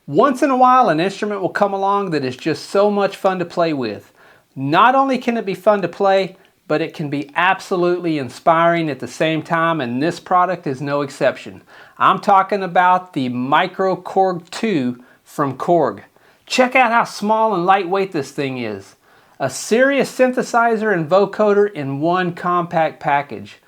Once in a while, an instrument will come along that is just so much fun to play with. Not only can it be fun to play, but it can be absolutely inspiring at the same time, and this product is no exception. I'm talking about the microKorg 2 from Korg. Check out how small and lightweight this thing is. A serious synthesizer and vocoder in one compact package.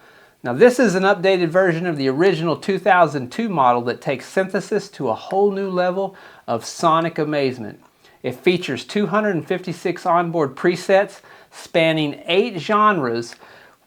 Now this is an updated version of the original 2002 model that takes synthesis to a whole new level of sonic amazement. It features 256 onboard presets spanning 8 genres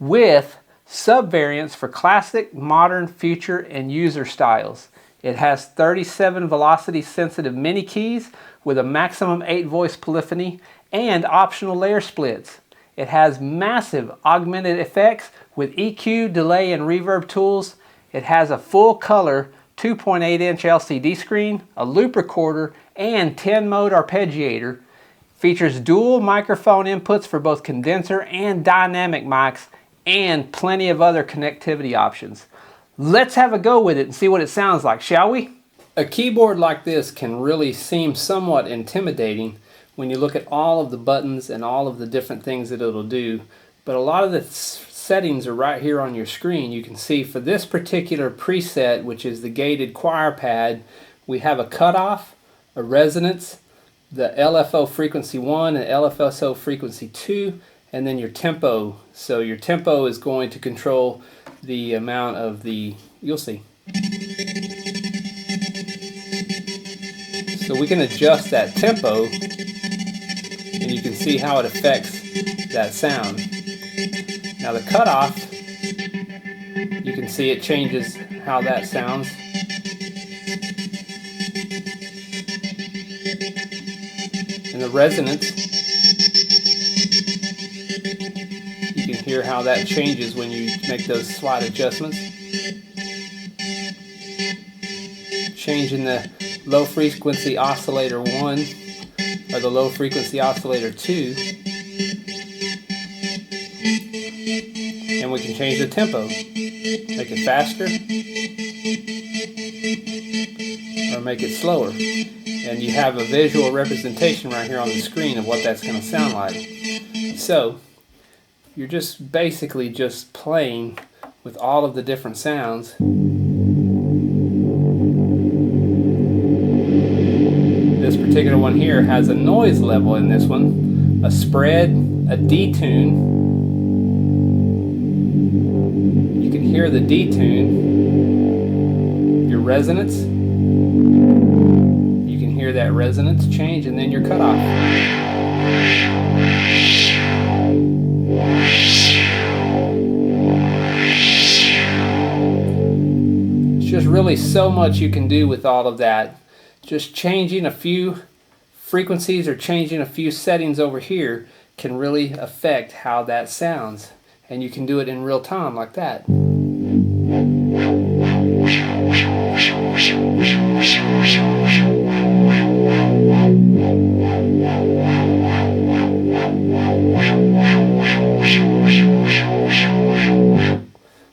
with subvariants for classic, modern, future, and user styles. It has 37 velocity sensitive mini keys with a maximum 8 voice polyphony and optional layer splits. It has massive augmented effects with EQ, delay, and reverb tools. It has a full color 2.8-inch LCD screen, a loop recorder, and 10-mode arpeggiator. Features dual microphone inputs for both condenser and dynamic mics, and plenty of other connectivity options. Let's have a go with it and see what it sounds like, shall we? A keyboard like this can really seem somewhat intimidating when you look at all of the buttons and all of the different things that it'll do, but a lot of the settings are right here on your screen. You can see for this particular preset, which is the gated choir pad, we have a cutoff, a resonance, the LFO frequency 1 and LFSO frequency 2, and then your tempo. So your tempo is going to control the amount of the, you'll see. So we can adjust that tempo, and you can see how it affects that sound. Now the cutoff, you can see it changes how that sounds. And the resonance, you can hear how that changes when you make those slight adjustments. Changing the low frequency oscillator 1 or the low frequency oscillator 2. And we can change the tempo, make it faster or make it slower. And you have a visual representation right here on the screen of what that's going to sound like. So you're just basically just playing with all of the different sounds. This particular one here has a noise level in this one, a spread, a detune. You can hear the detune, your resonance. You can hear that resonance change, and then your cutoff. It's just really so much you can do with all of that. Just changing a few frequencies or changing a few settings over here can really affect how that sounds. And you can do it in real time like that.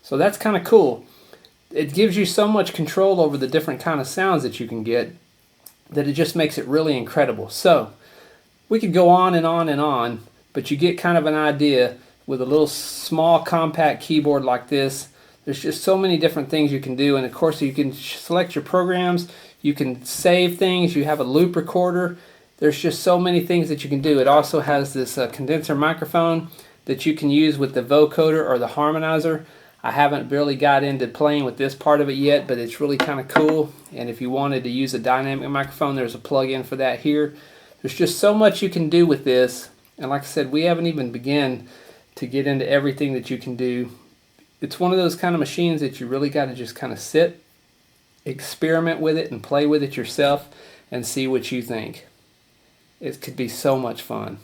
So that's kind of cool. It gives you so much control over the different kind of sounds that you can get that it just makes it really incredible. So we could go on and on and on, but you get kind of an idea with a little small compact keyboard like this. There's just so many different things you can do, and of course you can select your programs, you can save things, you have a loop recorder. There's just so many things that you can do. It also has this condenser microphone that you can use with the vocoder or the harmonizer. I haven't really got into playing with this part of it yet, but it's really kind of cool. And if you wanted to use a dynamic microphone, there's a plug-in for that here. There's just so much you can do with this. And like I said, we haven't even begun to get into everything that you can do. It's one of those kind of machines that you really got to just kind of sit, experiment with it, and play with it yourself and see what you think. It could be so much fun.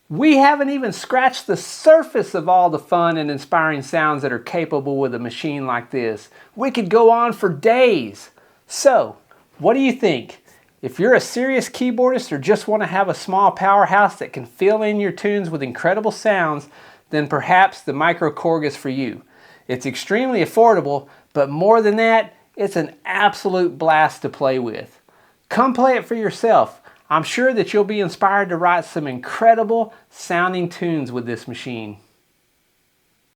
We haven't even scratched the surface of all the fun and inspiring sounds that are capable with a machine like this. We could go on for days. So, what do you think? If you're a serious keyboardist or just want to have a small powerhouse that can fill in your tunes with incredible sounds, then perhaps the microKorg is for you. It's extremely affordable, but more than that, It's an absolute blast to play with. Come play it for yourself. I'm sure that you'll be inspired to write some incredible sounding tunes with this machine.